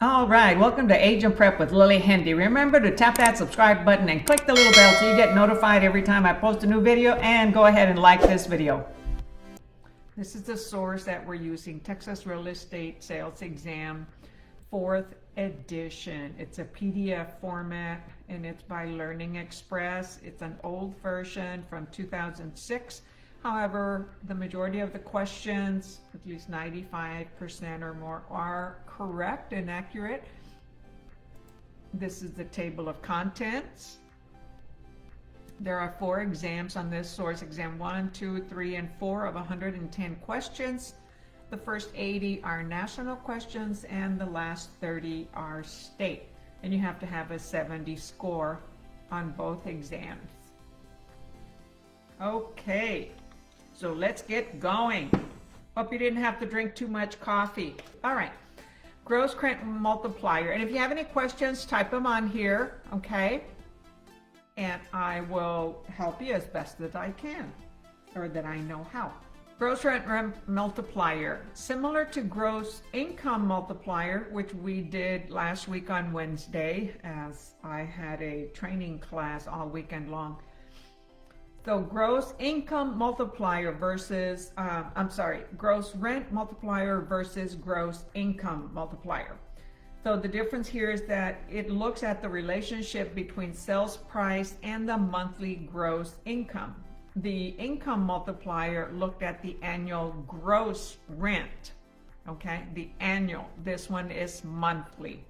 All right, welcome to Agent Prep with Lillie Hendy. Remember to tap that subscribe button and click the little bell so you get notified every time I post a new video, and go ahead and like this video. This is the source that we're using, Texas Real Estate Sales Exam, 4th edition. It's a PDF format and it's by Learning Express. It's an old version from 2006. However, the majority of the questions, at least 95% or more, are correct and accurate. This is the table of contents. There are 4 exams on this source, exam 1, 2, 3, and 4 of 110 questions. The first 80 are national questions and the last 30 are state. And you have to have a 70 score on both exams. Okay. So let's get going. Hope you didn't have to drink too much coffee. All right, gross rent multiplier. And if you have any questions, type them on here, okay? And I will help you as best that I can, or that I know how. Gross rent multiplier, similar to gross income multiplier, which we did last week on Wednesday, as I had a training class all weekend long. So gross income multiplier versus, gross rent multiplier versus gross income multiplier. So the difference here is that it looks at the relationship between sales price and the monthly gross income. The income multiplier looked at the annual gross rent, okay? The annual, this one is monthly.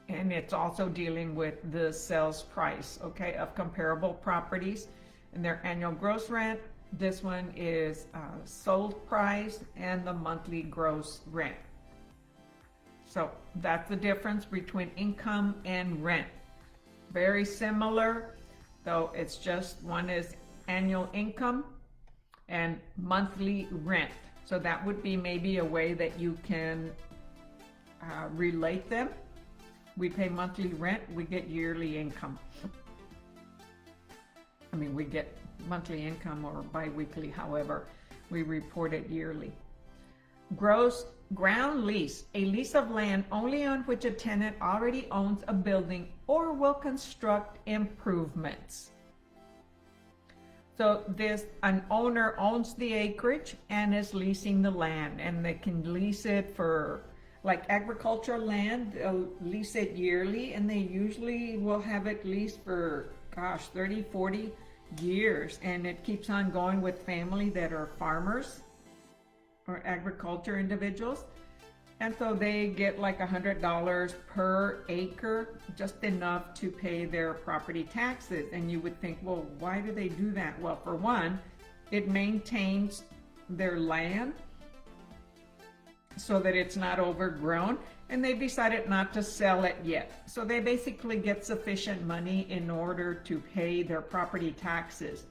And it's also dealing with the sales price, okay, of comparable properties and their annual gross rent. This one is sold price and the monthly gross rent. So that's the difference between income and rent. Very similar, though it's just one is annual income and monthly rent. So that would be maybe a way that you can relate them. We pay monthly rent, we get yearly income. I mean, we get monthly income or bi-weekly, however, we report it yearly. Gross ground lease, a lease of land only on which a tenant already owns a building or will construct improvements. So an owner owns the acreage and is leasing the land, and they can lease it for, like agricultural land, they'll lease it yearly, and they usually will have it leased for 30, 40 years, and it keeps on going with family that are farmers or agriculture individuals. And so they get like $100 per acre, just enough to pay their property taxes. And you would think, well, why do they do that? Well, for one, it maintains their land so that it's not overgrown, and they decided not to sell it yet. So they basically get sufficient money in order to pay their property taxes.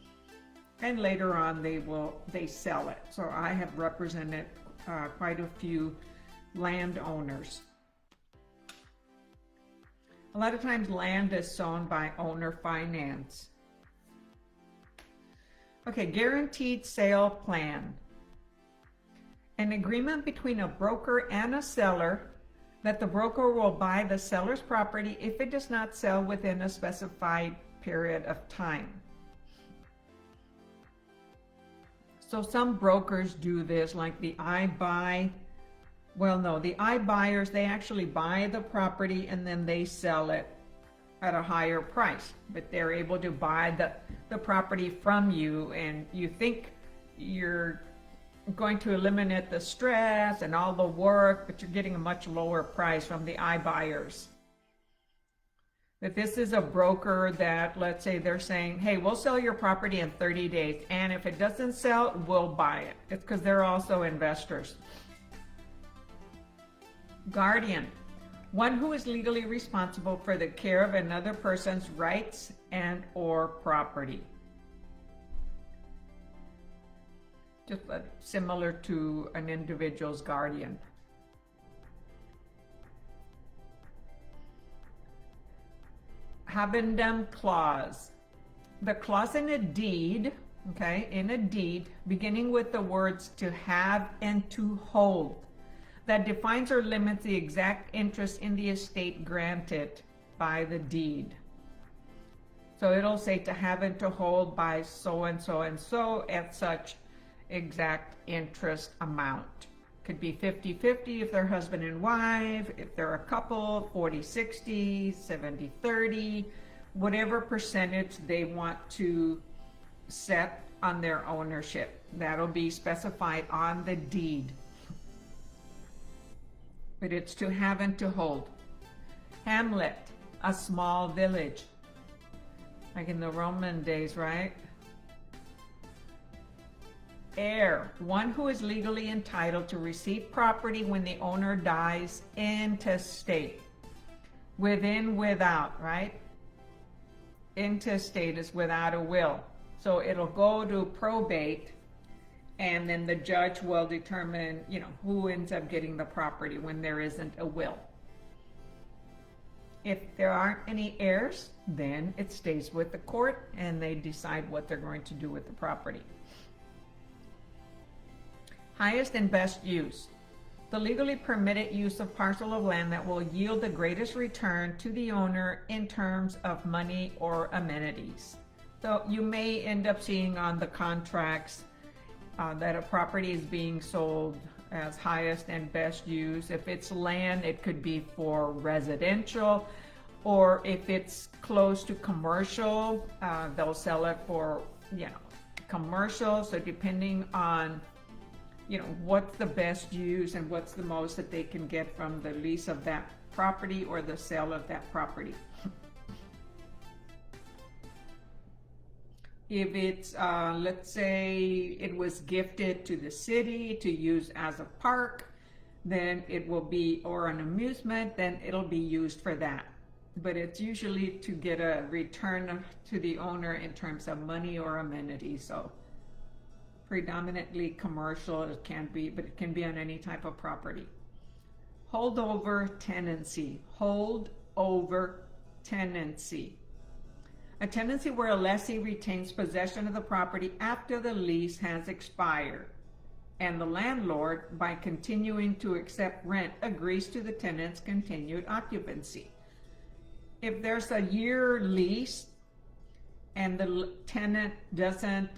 And later on they sell it. So I have represented quite a few landowners. A lot of times land is sold by owner finance. Okay, guaranteed sale plan. An agreement between a broker and a seller that the broker will buy the seller's property if it does not sell within a specified period of time. So some brokers do this, like the iBuyers, they actually buy the property and then they sell it at a higher price, but they're able to buy the property from you, and you think you're going to eliminate the stress and all the work, but you're getting a much lower price from the iBuyers. If this is a broker that, let's say they're saying, hey, we'll sell your property in 30 days, and if it doesn't sell, we'll buy it. It's because they're also investors. Guardian, one who is legally responsible for the care of another person's rights and or property. Just similar to an individual's guardian. Habendum clause. The clause in a deed, okay, in a deed, beginning with the words to have and to hold. that defines or limits the exact interest in the estate granted by the deed. So it'll say to have and to hold by so and so and so at such exact interest amount. Could be 50-50 if they're husband and wife, if they're a couple, 40-60, 70-30, whatever percentage they want to set on their ownership. That'll be specified on the deed. But it's to have and to hold. Hamlet, a small village. Like in the Roman days, right? Heir, one who is legally entitled to receive property when the owner dies intestate. Within, without, right? Intestate is without a will. So it'll go to probate, and then the judge will determine, you know, who ends up getting the property when there isn't a will. If there aren't any heirs, then it stays with the court and they decide what they're going to do with the property. Highest and best use. The legally permitted use of parcel of land that will yield the greatest return to the owner in terms of money or amenities. So you may end up seeing on the contracts that a property is being sold as highest and best use. If it's land, it could be for residential, or if it's close to commercial, they'll sell it for, you know, commercial. So depending on, you know, what's the best use and what's the most that they can get from the lease of that property or the sale of that property. If it's, let's say it was gifted to the city to use as a park, then it will be, or an amusement, then it'll be used for that. But it's usually to get a return to the owner in terms of money or amenities. So predominantly commercial, it can be, but it can be on any type of property. Holdover tenancy. Holdover tenancy. A tenancy where a lessee retains possession of the property after the lease has expired, and the landlord, by continuing to accept rent, agrees to the tenant's continued occupancy. If there's a year lease and the tenant doesn't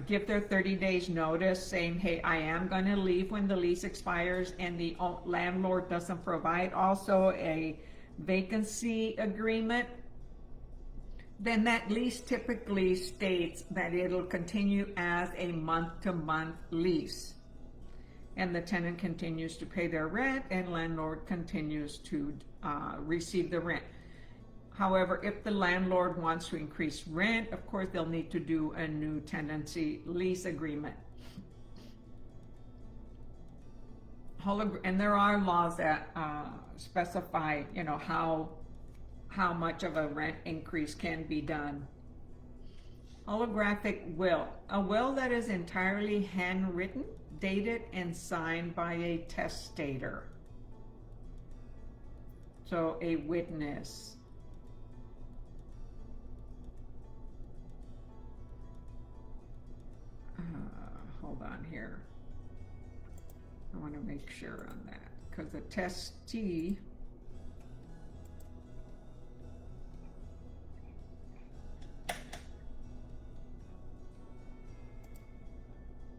give their 30 days notice saying, hey, I am going to leave when the lease expires, and the landlord doesn't provide also a vacancy agreement, then that lease typically states that it'll continue as a month-to-month lease. And the tenant continues to pay their rent and landlord continues to receive the rent. However, if the landlord wants to increase rent, of course, they'll need to do a new tenancy lease agreement. And there are laws that specify, you know, how much of a rent increase can be done. Holographic will. A will that is entirely handwritten, dated, and signed by a testator. So a witness. Hold on here. I want to make sure on that, because the testee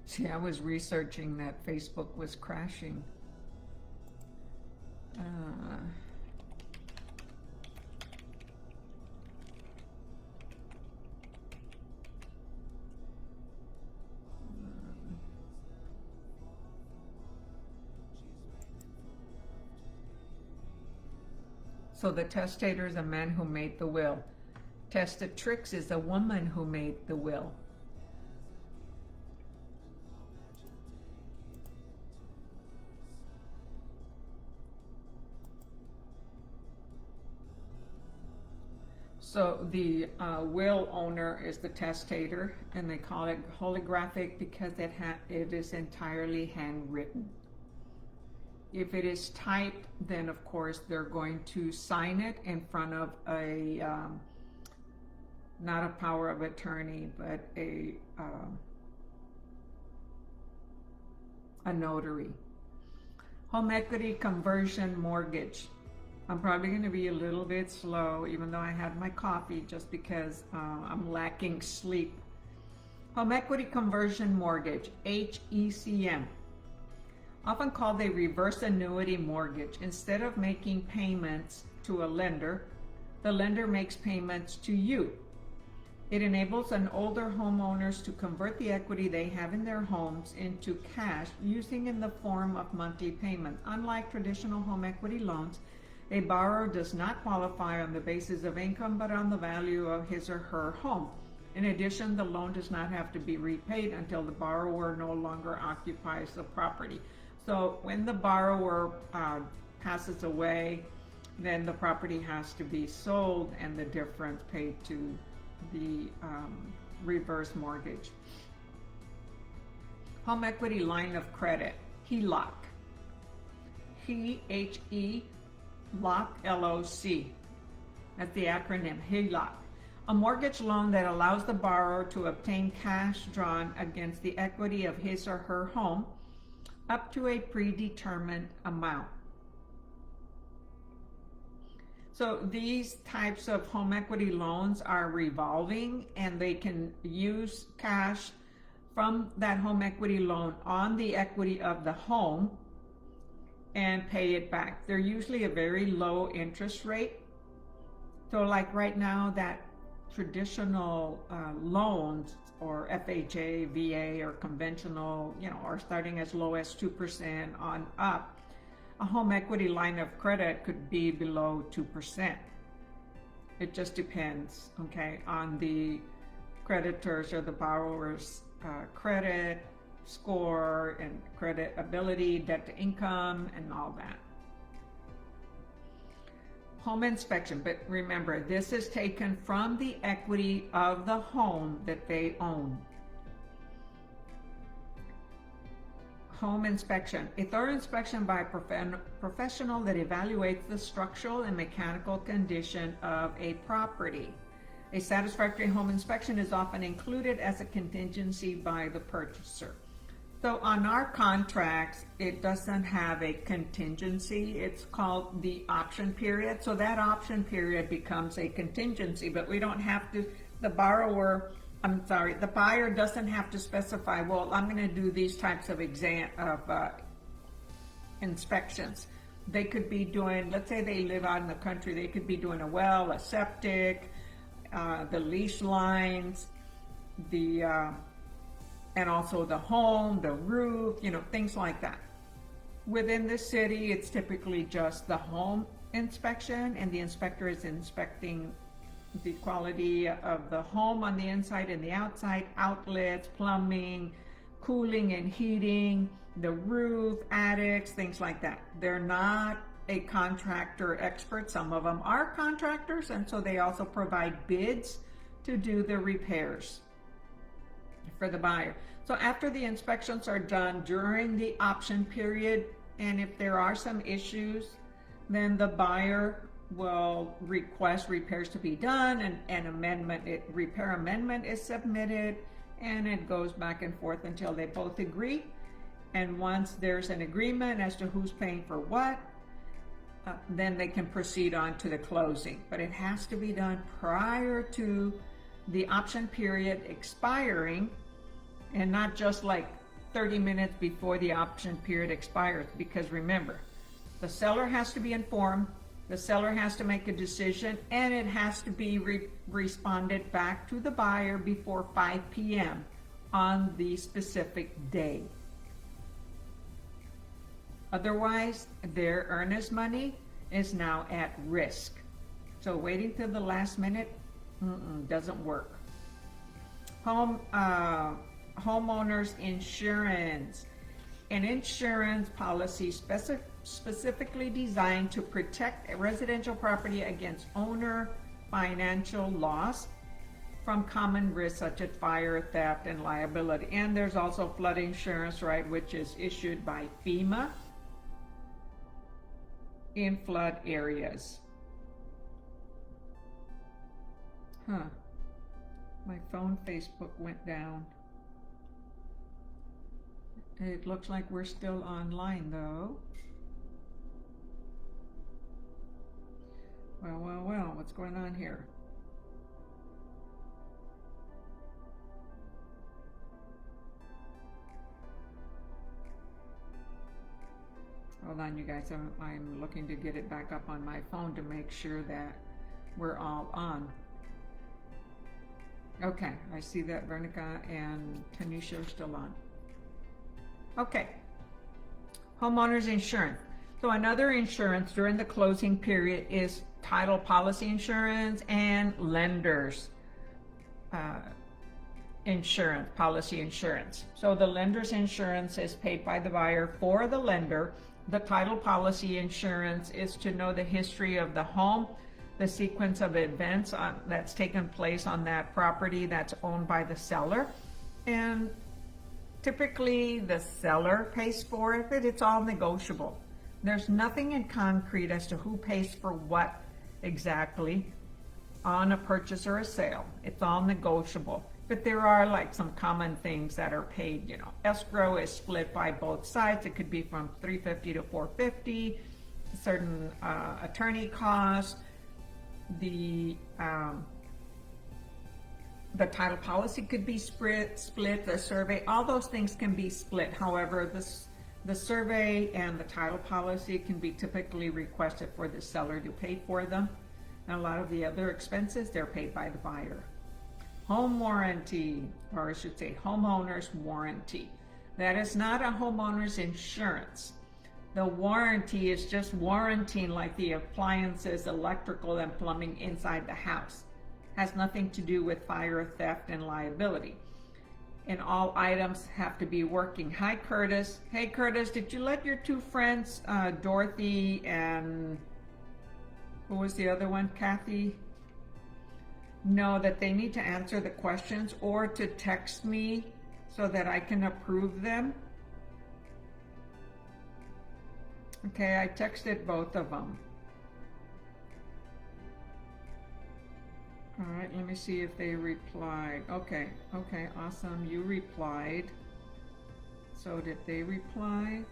see, I was researching that Facebook was crashing. So the testator is a man who made the will. Testatrix is a woman who made the will. So the will owner is the testator, and they call it holographic because it is entirely handwritten. If it is typed, then of course they're going to sign it in front of a, not a power of attorney, but a notary. Home equity conversion mortgage. I'm probably going to be a little bit slow, even though I had my coffee, just because I'm lacking sleep. Home equity conversion mortgage, HECM. Often called a reverse annuity mortgage. Instead of making payments to a lender, the lender makes payments to you. It enables an older homeowners to convert the equity they have in their homes into cash using in the form of monthly payments. Unlike traditional home equity loans, a borrower does not qualify on the basis of income but on the value of his or her home. In addition, the loan does not have to be repaid until the borrower no longer occupies the property. So when the borrower passes away, then the property has to be sold and the difference paid to the reverse mortgage. Home equity line of credit, HELOC. H-E LOC, L-O-C. That's the acronym, HELOC. A mortgage loan that allows the borrower to obtain cash drawn against the equity of his or her home up to a predetermined amount. So these types of home equity loans are revolving, and they can use cash from that home equity loan on the equity of the home and pay it back. They're usually a very low interest rate. So like right now, that traditional loans or FHA, VA, or conventional, are starting as low as 2% on up. A home equity line of credit could be below 2%. It just depends, okay, on the creditors or the borrower's credit score and credit ability, debt to income, and all that. Home inspection, but remember, this is taken from the equity of the home that they own. Home inspection, a thorough inspection by a professional that evaluates the structural and mechanical condition of a property. A satisfactory home inspection is often included as a contingency by the purchaser. So on our contracts, it doesn't have a contingency. It's called the option period. So that option period becomes a contingency, but we don't have to, the buyer doesn't have to specify, well, I'm going to do these types of inspections. They could be doing, let's say they live out in the country, they could be doing a well, a septic, the leash lines, and also the home, the roof, things like that. Within the city, it's typically just the home inspection, and the inspector is inspecting the quality of the home on the inside and the outside, outlets, plumbing, cooling and heating, the roof, attics, things like that. They're not a contractor expert. Some of them are contractors, and so they also provide bids to do the repairs for the buyer. So after the inspections are done during the option period, and if there are some issues, then the buyer will request repairs to be done, and an repair amendment is submitted, and it goes back and forth until they both agree. And once there's an agreement as to who's paying for what, then they can proceed on to the closing. But it has to be done prior to the option period expiring, and not just like 30 minutes before the option period expires. Because remember, the seller has to be informed, the seller has to make a decision, and it has to be responded back to the buyer before 5 p.m. on the specific day. Otherwise, their earnest money is now at risk. So waiting till the last minute doesn't work. Homeowners insurance. An insurance policy specifically designed to protect a residential property against owner financial loss from common risks such as fire, theft, and liability. And there's also flood insurance, right, which is issued by FEMA in flood areas. My phone Facebook went down. It looks like we're still online though. Well, what's going on here? Hold on, you guys, I'm looking to get it back up on my phone to make sure that we're all on. Okay, I see that Vernica and Tanisha are still on. Okay, homeowners insurance. So another insurance during the closing period is title policy insurance and lenders insurance, policy insurance. So the lender's insurance is paid by the buyer for the lender. The title policy insurance is to know the history of the home, the sequence of events that's taken place on that property that's owned by the seller. And typically the seller pays for it, but it's all negotiable. There's nothing in concrete as to who pays for what exactly on a purchase or a sale. It's all negotiable. But there are like some common things that are paid, you know. Escrow is split by both sides. It could be from $350 to $450. Certain attorney costs. The title policy could be split. The survey, all those things can be split. However, the survey and the title policy can be typically requested for the seller to pay for them. And a lot of the other expenses, they're paid by the buyer. Home warranty, or I should say homeowner's warranty. That is not a homeowner's insurance. The warranty is just warranting like the appliances, electrical, and plumbing inside the house. Has nothing to do with fire, theft, and liability. And all items have to be working. Hi, Curtis. Hey, Curtis, did you let your two friends, Dorothy and who was the other one, Kathy, know that they need to answer the questions or to text me so that I can approve them? Okay, I texted both of them. All right, let me see if they replied. Okay, awesome. You replied. So did they reply?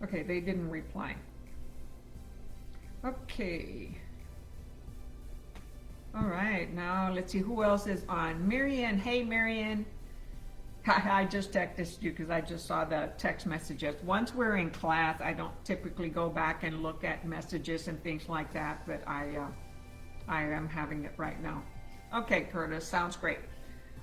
Okay, they didn't reply. Okay. All right, now let's see who else is on. Marianne, hey Marianne. I just texted you because I just saw the text messages. Once we're in class, I don't typically go back and look at messages and things like that, but I am having it right now. Okay, Curtis, sounds great.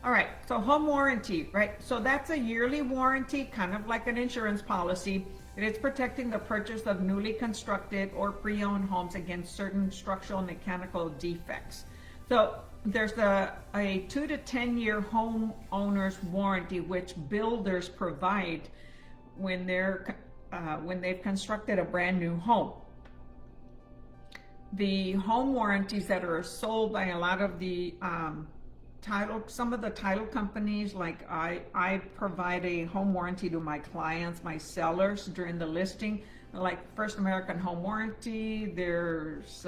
All right, so home warranty, right? So that's a yearly warranty, kind of like an insurance policy. It is protecting the purchase of newly constructed or pre-owned homes against certain structural and mechanical defects. So there's a 2 to 10 year homeowner's warranty, which builders provide when they've constructed a brand new home. The home warranties that are sold by a lot of the some of the title companies, like I provide a home warranty to my clients, my sellers during the listing, like First American Home Warranty. There's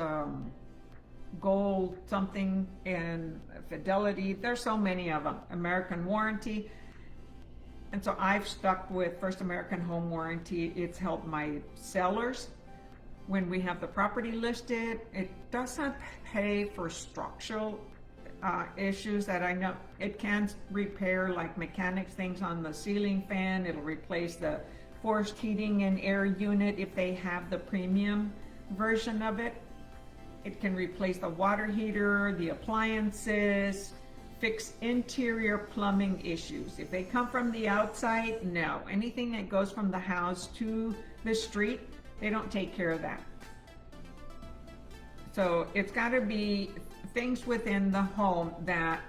Gold something and Fidelity. There's so many of them. American Warranty. And so I've stuck with First American Home Warranty. It's helped my sellers when we have the property listed. It doesn't pay for structural issues that I know. It can repair like mechanics things on the ceiling fan. It'll replace the forced heating and air unit if they have the premium version of it. It can replace the water heater, the appliances, fix interior plumbing issues. If they come from the outside, no. Anything that goes from the house to the street, they don't take care of that. So it's got to be things within the home that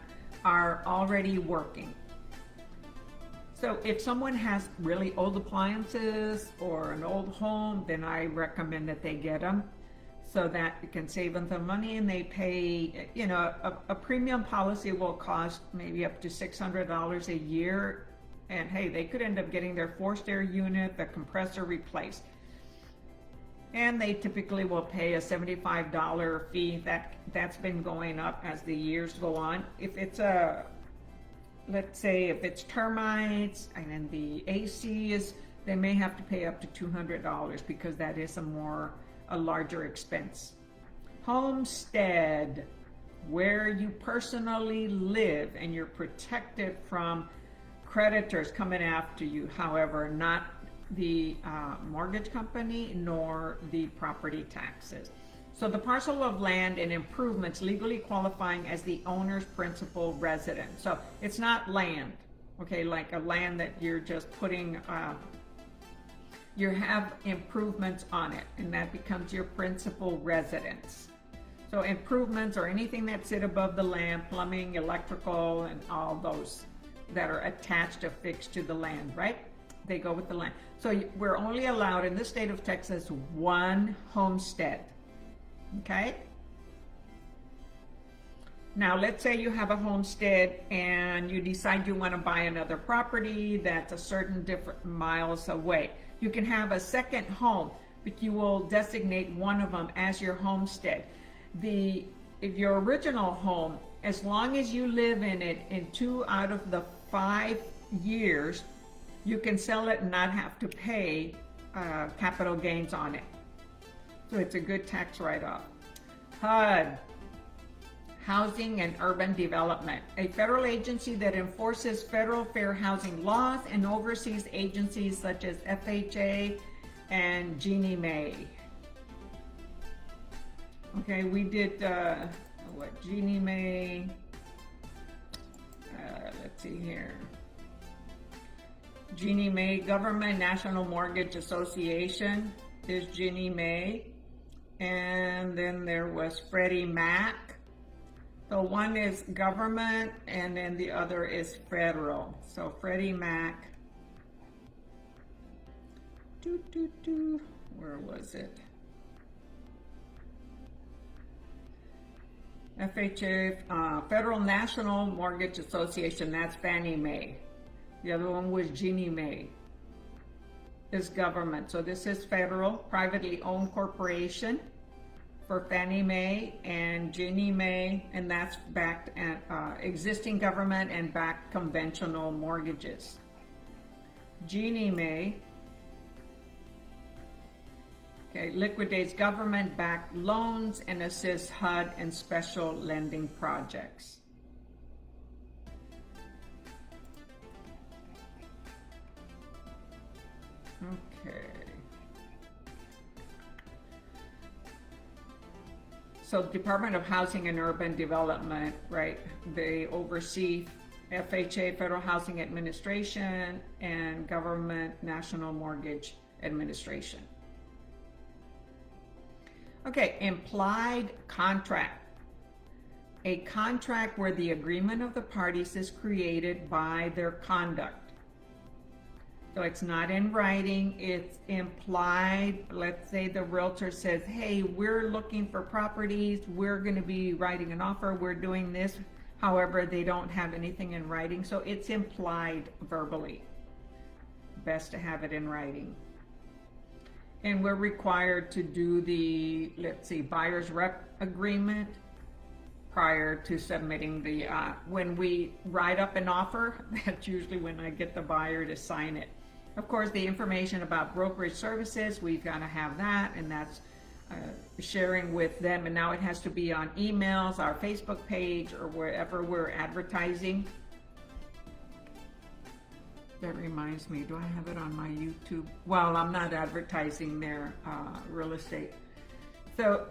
are already working. So if someone has really old appliances or an old home, then I recommend that they get them so that it can save them the money, and they pay, you know, a premium policy will cost maybe up to $600 a year. And hey, they could end up getting their forced air unit, the compressor replaced. And they typically will pay a $75 fee. That's been going up as the years go on. If it's let's say if it's termites and then the AC is, they may have to pay up to $200 because that is a larger expense. Homestead, where you personally live and you're protected from creditors coming after you. However, not the mortgage company nor the property taxes. So the parcel of land and improvements legally qualifying as the owner's principal residence. So it's not land, okay, like a land that you're just putting, you have improvements on it, and that becomes your principal residence. So improvements are anything that sit above the land, plumbing, electrical, and all those that are attached, affixed to the land, right? They go with the land. So we're only allowed in the state of Texas one homestead, okay? Now, let's say you have a homestead and you decide you want to buy another property that's a certain different miles away. You can have a second home, but you will designate one of them as your homestead. If your original home, as long as you live in it in 2 out of the 5 years, you can sell it and not have to pay capital gains on it. So it's a good tax write-off. HUD, Housing and Urban Development, a federal agency that enforces federal fair housing laws and oversees agencies such as FHA and Ginnie Mae. Okay, we did, Ginnie Mae, let's see here. Ginnie Mae, Government National Mortgage Association is Ginnie Mae. And then there was Freddie Mac. So one is government and then the other is federal. So Freddie Mac. Where was it? FHA, Federal National Mortgage Association, that's Fannie Mae. The other one was Ginnie Mae. Is government. So this is federal, privately owned corporation for Fannie Mae and Ginnie Mae, and that's backed at existing government and backed conventional mortgages. Ginnie Mae, okay, liquidates government-backed loans and assists HUD and special lending projects. Okay. So Department of Housing and Urban Development, right? They oversee FHA, Federal Housing Administration, and Government National Mortgage Administration. Okay, implied contract. A contract where the agreement of the parties is created by their conduct. So it's not in writing, it's implied. Let's say the realtor says, hey, we're looking for properties, we're going to be writing an offer, we're doing this. However, they don't have anything in writing, so it's implied verbally. Best to have it in writing. And we're required to do the, let's see, buyer's rep agreement prior to submitting the, when we write up an offer, that's usually when I get the buyer to sign it. Of course, the information about brokerage services, we've got to have that, and that's sharing with them. And now it has to be on emails, our Facebook page, or wherever we're advertising. That reminds me, do I have it on my YouTube? Well, I'm not advertising their real estate. So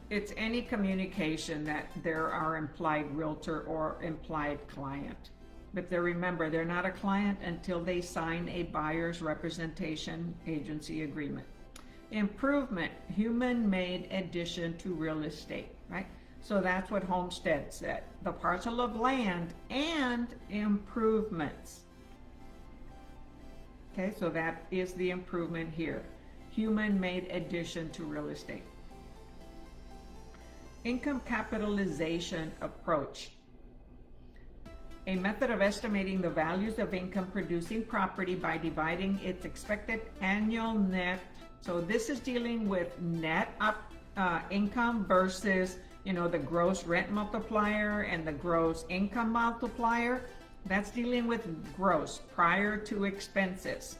it's any communication that there are implied realtor or implied client. But remember, they're not a client until they sign a buyer's representation agency agreement. Improvement, human-made addition to real estate, right? So that's what homestead said. The parcel of land and improvements. Okay, so that is the improvement here. Human-made addition to real estate. Income capitalization approach. A method of estimating the values of income producing property by dividing its expected annual net. So this is dealing with net income versus, you know, the gross rent multiplier and the gross income multiplier. That's dealing with gross, prior to expenses.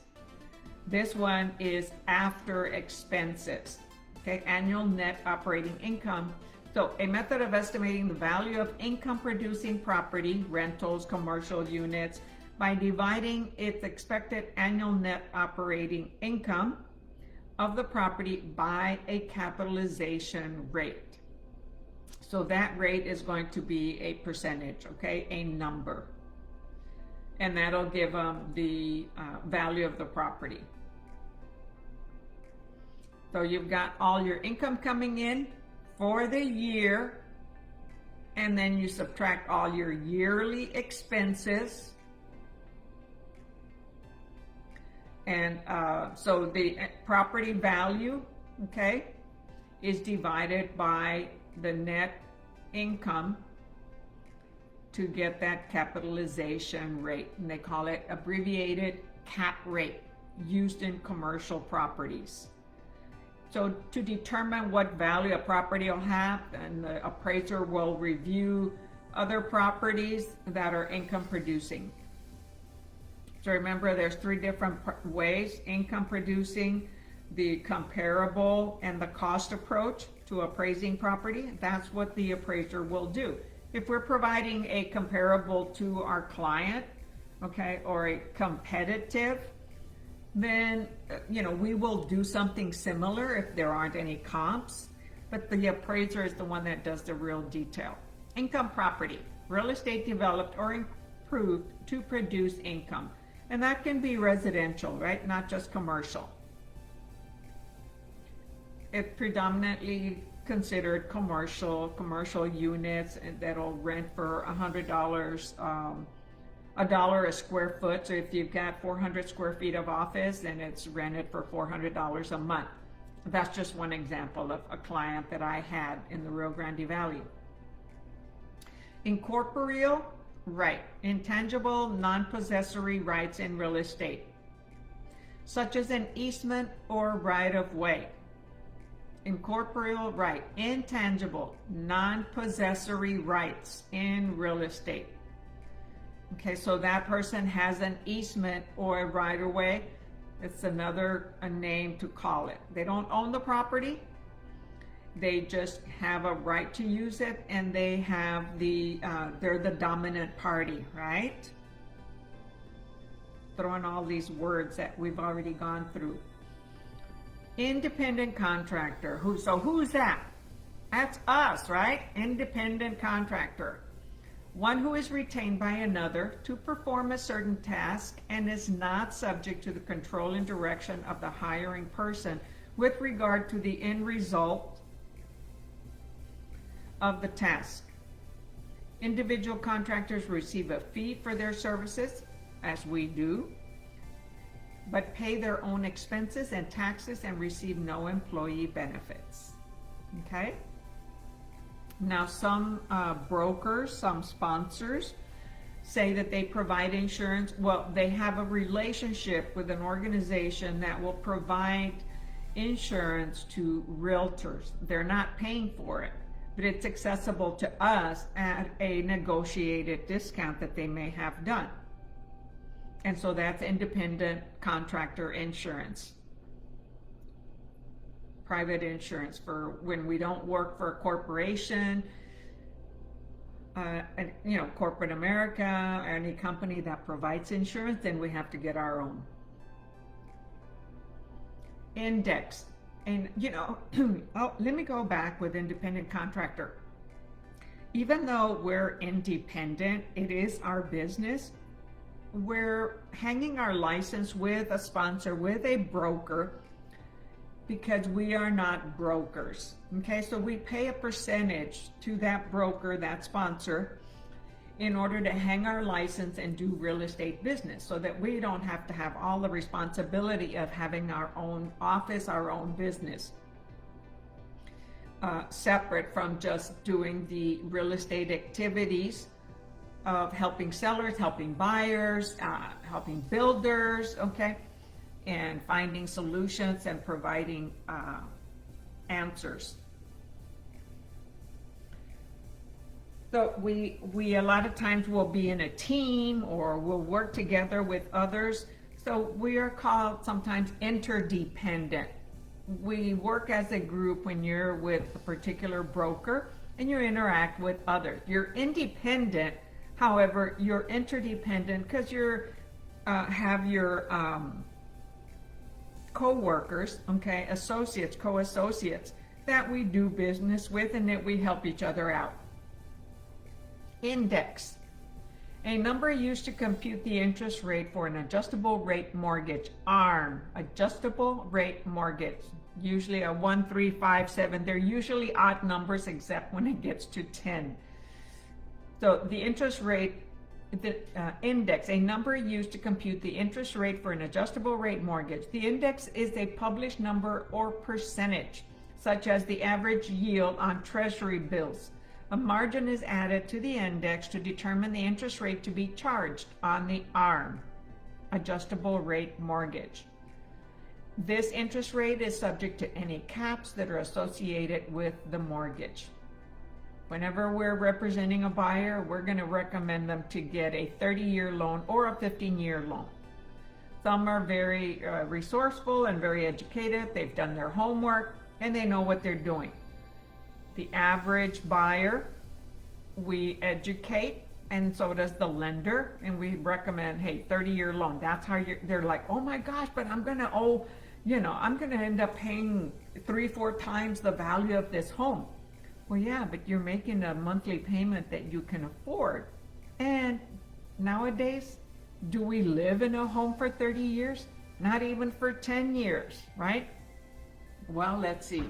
This one is after expenses. Okay, annual net operating income. So a method of estimating the value of income producing property, rentals, commercial units, by dividing its expected annual net operating income of the property by a capitalization rate. So that rate is going to be a percentage, okay, a number. And that'll give them the value of the property. So you've got all your income coming in for the year, and then you subtract all your yearly expenses. And so the property value, okay, is divided by the net income to get that capitalization rate. And they call it abbreviated cap rate, used in commercial properties. So to determine what value a property will have, and the appraiser will review other properties that are income producing. So remember, there's three different ways: income producing, the comparable, and the cost approach to appraising property. That's what the appraiser will do. If we're providing a comparable to our client, okay, or a competitive, then we will do something similar if there aren't any comps, but the appraiser is the one that does the real detail. Income property, real estate developed or improved to produce income. And that can be residential, right? Not just commercial. It's predominantly considered commercial units that'll rent for $100, $1 a square foot. So if you've got 400 square feet of office, then it's rented for $400 a month. That's just one example of a client that I had in the Rio Grande Valley. Incorporeal, right, intangible, non-possessory rights in real estate, such as an easement or right-of-way. Incorporeal right, intangible, non-possessory rights in real estate. Okay, so that person has an easement or a right-of-way. It's another name to call it. They don't own the property. They just have a right to use it, and they have they're the dominant party, right? Throwing all these words that we've already gone through. Independent contractor. Who's that? That's us, right? Independent contractor. One who is retained by another to perform a certain task and is not subject to the control and direction of the hiring person with regard to the end result of the task. Individual contractors receive a fee for their services, as we do, but pay their own expenses and taxes and receive no employee benefits. Okay? Now, some brokers, some sponsors say that they provide insurance. Well, they have a relationship with an organization that will provide insurance to realtors. They're not paying for it, but it's accessible to us at a negotiated discount that they may have done. And so that's independent contractor insurance. Private insurance for when we don't work for a corporation, corporate America, or any company that provides insurance, then we have to get our own. Index. And let me go back with independent contractor. Even though we're independent, it is our business. We're hanging our license with a sponsor, with a broker, because we are not brokers. Okay, so we pay a percentage to that broker, that sponsor, in order to hang our license and do real estate business, so that we don't have to have all the responsibility of having our own office, our own business, separate from just doing the real estate activities of helping sellers, helping buyers, helping builders, okay, and finding solutions and providing answers. So we a lot of times will be in a team or we'll work together with others. So we are called sometimes interdependent. We work as a group when you're with a particular broker and you interact with others. You're independent, however, you're interdependent because you're have your co-workers, okay, associates, co-associates that we do business with and that we help each other out. Index, a number used to compute the interest rate for an adjustable rate mortgage. ARM, adjustable rate mortgage, usually a 1, 3, 5, 7. They're usually odd numbers except when it gets to 10. So the interest rate, the index, a number used to compute the interest rate for an adjustable rate mortgage. The index is a published number or percentage, such as the average yield on treasury bills. A margin is added to the index to determine the interest rate to be charged on the ARM, adjustable rate mortgage. This interest rate is subject to any caps that are associated with the mortgage. Whenever we're representing a buyer, we're going to recommend them to get a 30-year loan or a 15-year loan. Some are very resourceful and very educated. They've done their homework and they know what they're doing. The average buyer, we educate, and so does the lender, and we recommend, hey, 30-year loan. That's how they're like, oh my gosh, but I'm gonna owe, I'm gonna end up paying 3-4 times the value of this home. Well, yeah, but you're making a monthly payment that you can afford. And nowadays, do we live in a home for 30 years? Not even for 10 years, right? Well, let's see.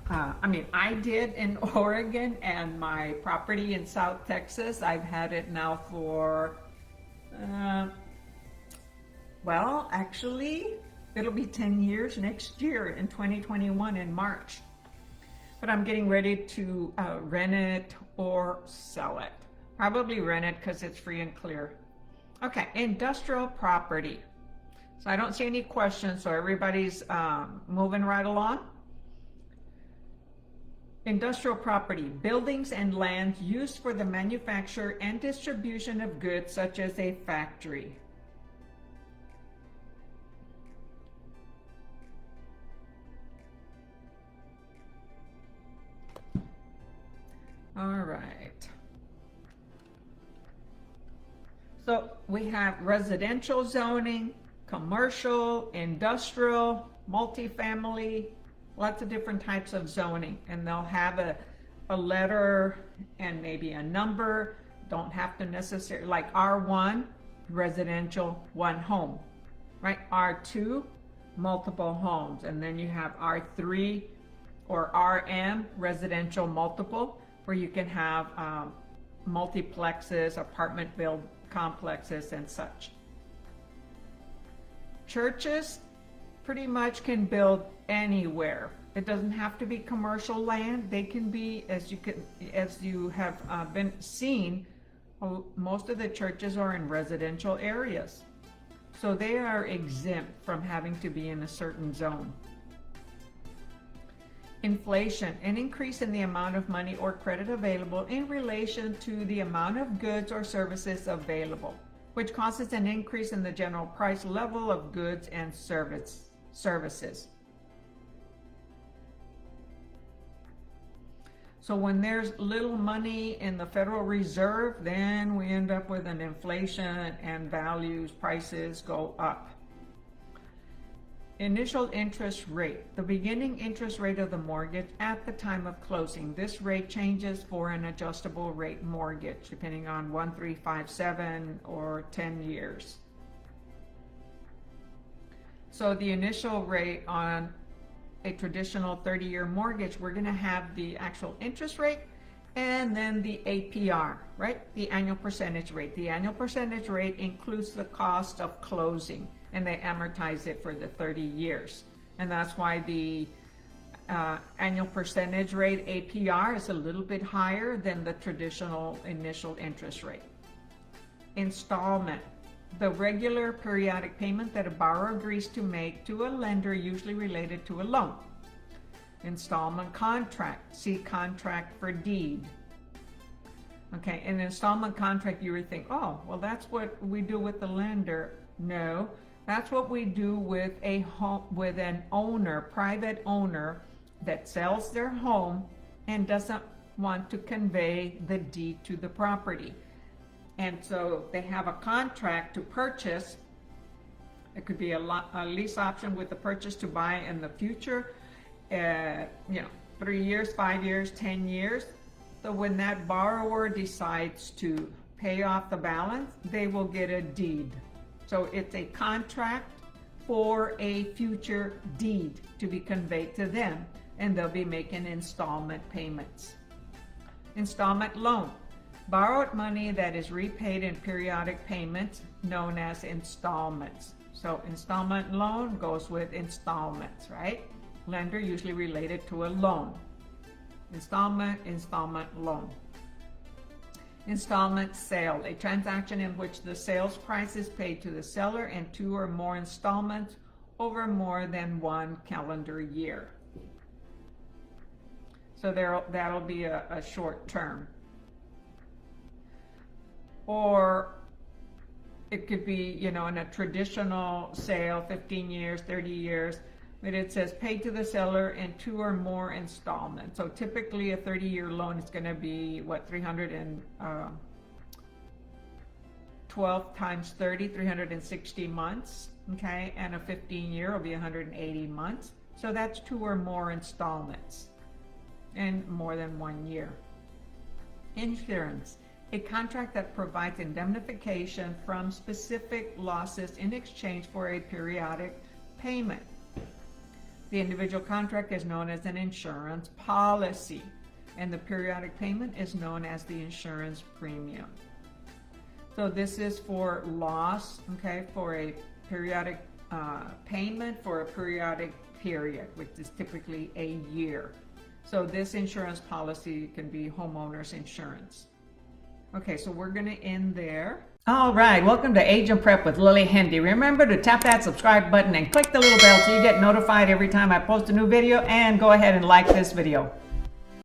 I did in Oregon, and my property in South Texas, I've had it now for, well, actually, it'll be 10 years next year in 2021 in March. But I'm getting ready to rent it or sell it. Probably rent it because it's free and clear. Okay, industrial property. So I don't see any questions, so everybody's moving right along. Industrial property, buildings and lands used for the manufacture and distribution of goods such as a factory. All right. So we have residential zoning, commercial, industrial, multifamily, lots of different types of zoning, and they'll have a letter and maybe a number. Don't have to necessarily, like R1, residential, one home, right? R2, multiple homes, and then you have R3 or RM, residential multiple, where you can have multiplexes, apartment build complexes, and such. Churches pretty much can build anywhere. It doesn't have to be commercial land. They can be, as you have been seen, most of the churches are in residential areas. So they are exempt from having to be in a certain zone. Inflation, an increase in the amount of money or credit available in relation to the amount of goods or services available, which causes an increase in the general price level of goods and services. So when there's little money in the Federal Reserve, then we end up with an inflation and prices go up. Initial interest rate, the beginning interest rate of the mortgage at the time of closing. This rate changes for an adjustable rate mortgage, depending on 1, 3, 5, 7, or 10 years. So the initial rate on a traditional 30-year mortgage, we're going to have the actual interest rate and then the APR, right? The annual percentage rate. The annual percentage rate includes the cost of closing, and they amortize it for the 30 years. And that's why the annual percentage rate, APR, is a little bit higher than the traditional initial interest rate. Installment, the regular periodic payment that a borrower agrees to make to a lender, usually related to a loan. Installment contract, see contract for deed. Okay, an installment contract, you would think, oh, well, that's what we do with the lender. No, that's what we do with a home, with an owner, private owner that sells their home and doesn't want to convey the deed to the property. And so they have a contract to purchase. It could be a lease option with the purchase to buy in the future, 3 years, 5 years, 10 years. So when that borrower decides to pay off the balance, they will get a deed. So it's a contract for a future deed to be conveyed to them, and they'll be making installment payments. Installment loan. Borrowed money that is repaid in periodic payments, known as installments. So installment loan goes with installments, right? Lender usually related to a loan. Installment loan. Installment sale, a transaction in which the sales price is paid to the seller in 2 or more installments over more than 1 calendar year. So that'll be a short term. Or it could be, in a traditional sale, 15 years, 30 years, but it says paid to the seller in 2 or more installments. So typically a 30-year loan is going to be, 312 times 30, 360 months, okay? And a 15-year will be 180 months. So that's 2 or more installments in more than 1 year. Insurance. A contract that provides indemnification from specific losses in exchange for a periodic payment. The individual contract is known as an insurance policy, and the periodic payment is known as the insurance premium. So this is for loss, okay, for a periodic payment for a periodic period, which is typically a year. So this insurance policy can be homeowners insurance. Okay, so we're going to end there. All right, welcome to Agent Prep with Lillie Hendy. Remember to tap that subscribe button and click the little bell so you get notified every time I post a new video, and go ahead and like this video.